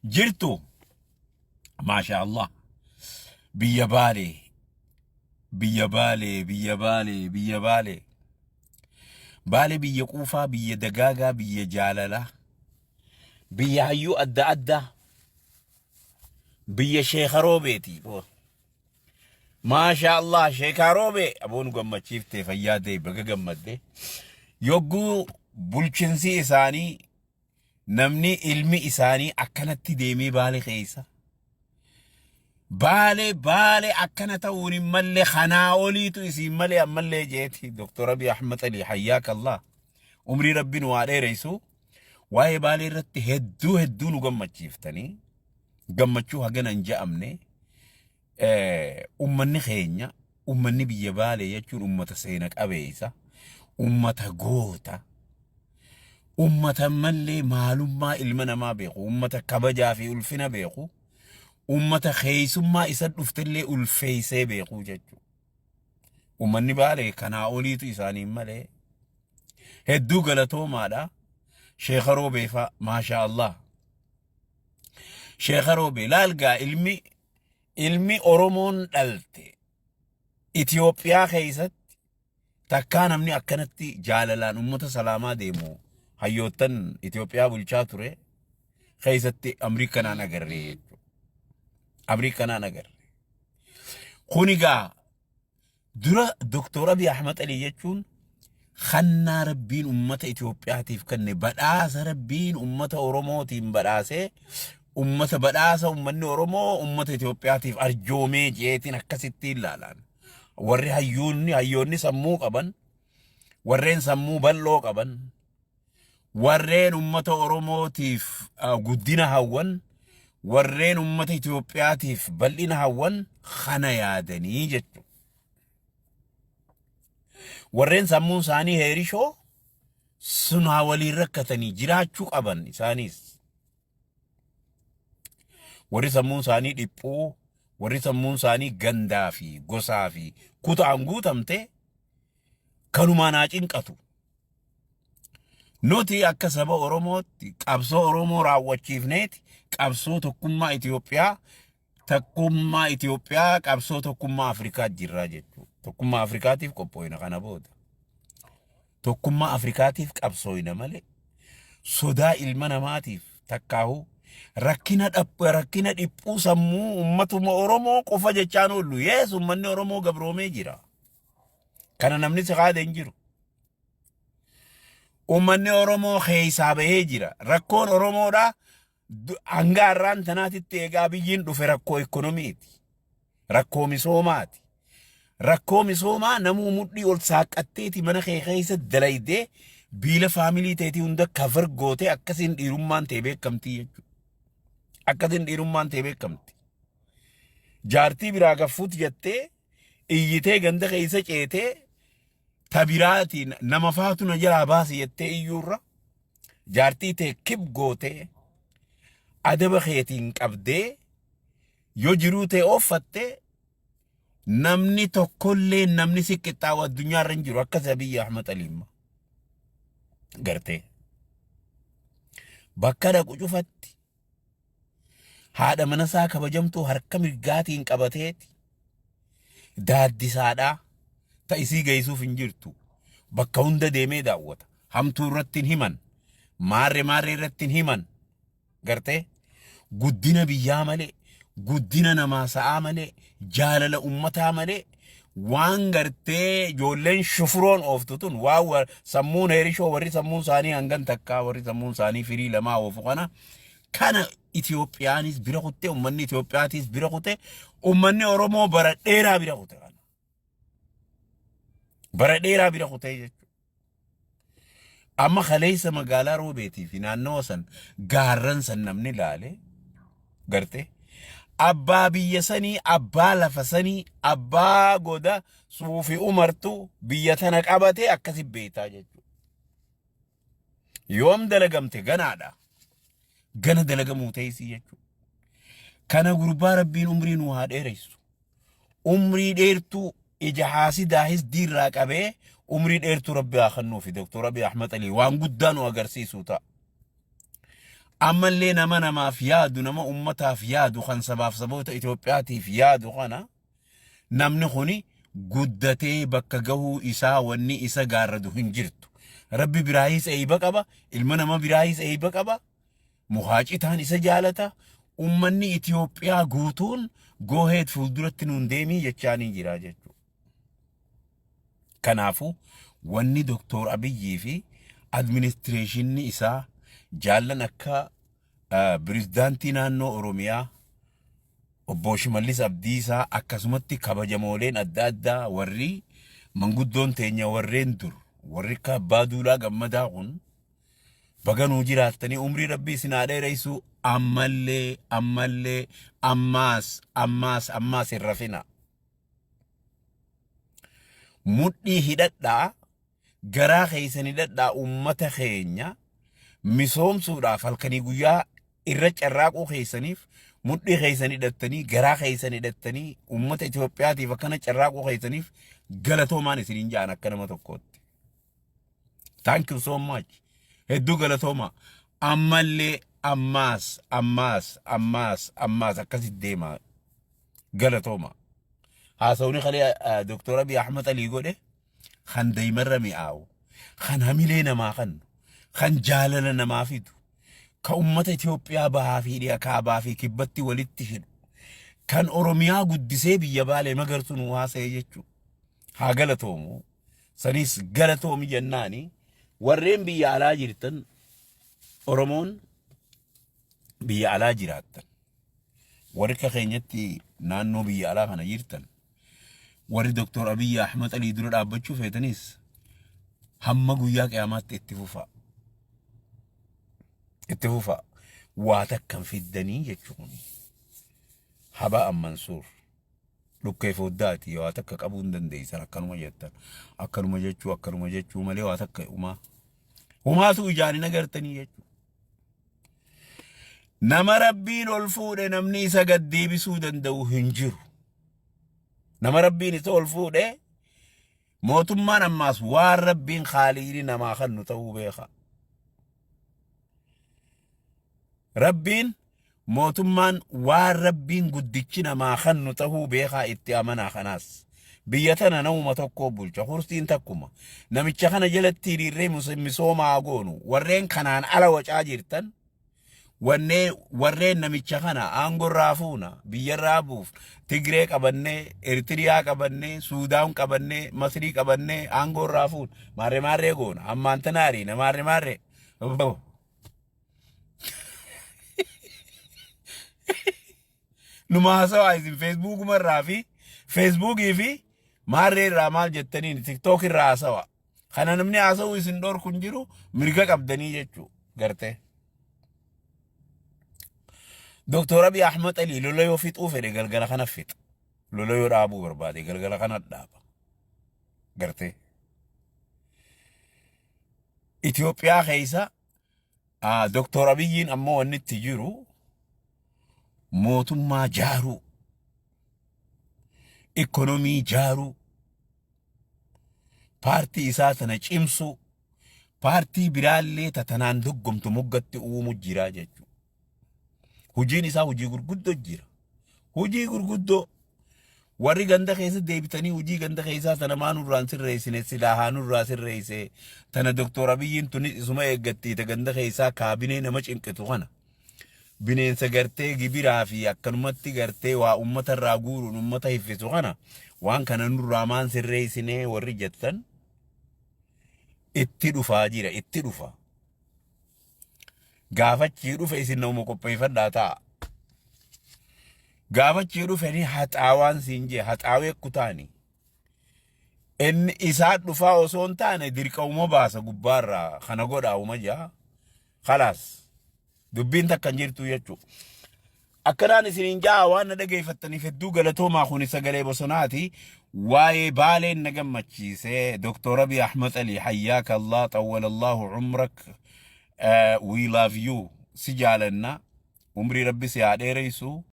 جرتو ما شاء الله بيا بالي بالي بيا قوفا بيا دقاقا بيا جاللا بيا هيو أدى بيا شيخ روبيتي ما شاء الله شيخ روبي أبون قمت شيفتي فيادي بقى قمت دي يوغو بلچنسي إساني نمني علمي إساني أكنت ديمي بالي خيسا بالي أكنت وني ملي خناولي تو إسي ملي أملي جيتي دكتور أبي أحمد علي حياك الله عمري ربي نوالي ريسو واي بالي رتي هدو نقمت شيفتني قمت شو هقنا انجا أمني أمني خينيا أمني بيا بالي يجور أمتا سينك أبيسا أمتا غوتا أمتا ملي معلومة إلمنا ما بيقو أمتا كبجا في ألفنا بيقو أمتا خيسوما إساد أفتلي ألفيسي بيقو ججو أمني بالي كنا أوليتو إساني مالي هدو غلطو مالا شيخ روبي فا ما شاء الله شيخ روبي لالقا علمي أورومون دلتي إثيوبيا خيست تكان أمني أكنتي جاللان أمتا سلاما ديمو هيوتن إثيوبيا بلشاتوري خيستي أمريكا نانا غري خونيغا درا دكتور أبي أحمد علي يجون خنا ربين أمة إثيوبيا تفكني بداس ربين أمة أورومو تيم بداسه أمة بداسه أمني أورومو أمة إثيوبيا تف أرجومي جيتين أكستي لالان ورّي هيوني سمو قبن ورّين سمو بلو قبن ورّين أمة أورومو تف قدنا هون ورّين أمة إثيوبيا تف بلنا هون خنا يادني جتو ورّين سمون ساني هيريشو سنها ولي ركتني جراچو قبن سانيس ورّي سمون ساني ديبو ورّي سمون ساني غندافي غوسافي كوتا انغوتمته كانوما ناچنقتو نوتي akka saba oromootti qabsoo oromoo raawwachiifneeti qabsoo tokkummaa Itoophiyaa qabsoo tokkummaa Afrikaa jirra jechuudha. Tokkummaa Afrikaatiif qophooyna kana booda. Tokkummaa Afrikaatiif qabsooyna malee sodaa ilma namaatiif takkaahu rakkina dhiphuu sammuu ummatuma Oromoo qofa jechaan oollu. Yees ummanni Oromoo gabroomee jira. Kana namni si qaade hin jiru. Ummanni Oromoo keessaa bahee jira. Rakkoon Oromoodha hanga har'aan tanaatitti eegaa biyyiin dhufe rakkoo ekonomiiti. Rakkoo misoomaati. Rakkoo misoomaa namuu mudhii ol saaqatteeti mana kee keessa dalaydee biila faamilii teetii hunda cover gootee akkasiin dhiirummaan ta'e beekamtii jechuudha. Akkasiin dhiirummaan ta'e beekamti. Jaartii biraa gaffuuti jettee iyyitee ganda keessa ceetee tabiraatiin nama faatu na jalaa baasi jettee iyyuurra jaartii ta'e kib gootee adaba keetiin qabdee yoo jiruu ta'e ooffattee namni tokkollee namni si qixxaawu addunyaarra hin jiru akka Abiy Ahmed Aliimma gartee bakka dhaqu cufatti haadha manasaa kabajamtuu harka mirgaatiin qabateeti daaddisaadhaa ta'isii geessuuf hin jirtu bakka hunda deemee daawwata hamtuu irratti hin himan maarre irratti hin himan gartee guddina biyyaa malee guddina namaa sa'aa malee jaalala ummataa malee waan gartee ijoolleen shufuroon ooftutun waa sammuun heerishoo warri sammuun isaanii hangan takkaa warri sammuun isaanii firii lamaa oofu kana Itiyoophiyaanis bira kuttee ummanni Itiyoophiyaatis bira kuttee ummanni Oromoo bara dheeraa bira kuttee bara dheeraa bira kuttee jechuudha. Amma kaleessa magaalaa Roobeetii fi naannoo san gaarran san namni laale gartee abbaa biyya sanii abbaa lafa sanii abbaa goda suufi umartu biyya tana qabate akkasi beetaa jechuudha. Yoom dalagamte ganaadha. Gana dalagamuu ta'isi jechuudha. Kana gurbaa rabbiin umrii nu haa dheeressu. Umrii dheertuu ija haasidaahis diirraa qabee umrii dheertuu rabbi haa kennuufi Dr. Abiy Ahmed Ali waan guddaa nu agarsiisu ta'a. أما اللي نما في يادو نما أمتها في يادو خان سباف سبوتا إثيوبياتي في يادو خانا namni khuni guddatee bakka gahuu isaa wanni isa gaarradu hin jirtu. Rabbi biraayis eeyba qaba, ilma nama biraayis eeyba qaba, muhaacitaan isa jaalata, ummanni Itiyoophiyaa guutuun gooheet fuulduratti nuun deemii jechaanii jira jechuudha. Kanaafuu wanni Doktor Abiyyii fi administreeshinni isaa jaallan akka pirezidaantii naannoo Oromiyaa obbo Shimallis Abdiisaa akkasumatti kabajamooleen adda addaa warri manguddoon teenya warreen dur warri akka Abbaa Duulaa Gammadaa kun baganuu jiraattanii umrii Rabbii isin haa dheereessu ammallee ammaas hin rafina. Mudhii hidhadhaa garaa keessan hidhadhaa ummata keenya misoomsuudhaaf halkanii guyyaa irra carraaquu keessaniif mudhii keessan hidhattanii garaa keessan hidhattanii ummata Itoophiyaatiif akkana carraaquu keessaniif galatoomaan isiniin jaan akka nama tokkootti. Thank you so much. Hedduu galatooma. Ammallee ammaas akkasitti deema. Galatooma. Haasawni qalee Doktor Abiy Ahmed Ali godhe kan daymarra mi'aawu kan hamilee namaa kan jaalala namaa fidu ka ummata Itoophiyaa bahaa fi dhiyaa kaabaa fi kibbatti walitti hidhu kan Oromiyaa guddisee biyya baalee magarsuun haasa'e jechuudha. Haa galatoomu. Sanis galatoomi jennaani warreen biyya alaa jirtan Oromoon biyya alaa jiraattan warri ka keenyatti naannoo biyya alaa kana jirtan warri Doktor Abiy Ahmed Ali dura dhaabbachuu feetanis hamma guyyaa qiyaamaatti itti fufa waa takkan fiddanii jechuun Haba'an Mansuur lukkee foddaati waa takka qabuu hin dandeessan akkanuma jettan akkanuma jechuu malee waa takka umaatu ijaan agartanii jechuudha. Nama Rabbiin ol fuudhe namni isa gad deebisuu danda'u hin jiru. Nama Rabbiin isa ol fuudhe mootummaan ammaas waan Rabbiin Khaaliqni namaa kennu ta'uu beeka. Rabbiin mootummaan waan Rabbiin guddichi namaa kennu ta'uu beeka itti amanaa kanaas. Biyya tana namuma tokko bulcha kurstiin takkuma namicha kana jalatti hiriirree misoomaa goonu warreen kanaan ala wacaa jirtan warreen namicha kana aangorraa fuuna biyyarraa buuf Tigree qabannee Eritiriyaa qabannee Suudaan qabannee Masrii qabannee aangorraa fuun maarree goona ammaan tanaarii na maarree numa haasawaa isin Feesbuukii fi maarree irraa maal jettaniin TikTok irraa haasawaa kana namni haasawuu isin dhorkun jiru mirga qabdanii jechuu gartee. Doktor Abiy Ahmed Ali lola yoo fixuu fedhe galgala kana fixa. Lola yoo dhaabuu barbaade galgala kana dhaaba. Gartee. Itoophiyaa keessa Doktor Abiyyiin ammoo wanni itti jiru mootummaa jaaruu, ikonomii jaaruu, paartii isaa tana cimsuu, paartii biraallee tatanaan doggomtu moggatti uumuu jira jechuudha. Hojiin isaa hojii gurguddoo jira. Hojii gurguddoo warri ganda keessa deebitanii hojii ganda keessaa tana maanurraan sirreessine silaa haanurraa sirreesse tana Doktor Abiyyiin tunis isuma eeggatti ta ganda keessaa kaabinee nama cinqitu kana. Bineensa gartee gibiraa fi akkanumatti gartee waa ummata irraa guuruun ummata hiffisu kana waan kana nurraa maan sirreessine warri jettan itti dhufaa jira itti dhufa. Gaafachii dhufe isin nama qopheeffadhaa ta'a. Gaafachii dhufe ni haxaawaan siin jee haxaawee kutaani. Inni isaa dhufaa osoo hin taane dirqama baasa gubbaarraa kana godhaa uma jaa. Khalaas. Dubbiin takkan jirtu jechuudha. Akkanaan isiniin jaa waan na dhageeffattaniif hedduu galatoomaa kun sagalee bosonaati. Waa'ee baaleen na gammachiisee Doktor Abiy Ahmed Ali hayyaaka Allah xawwala Allahu umrak. We love you. Si jaalanna umrii Rabbi si haa dheereysu.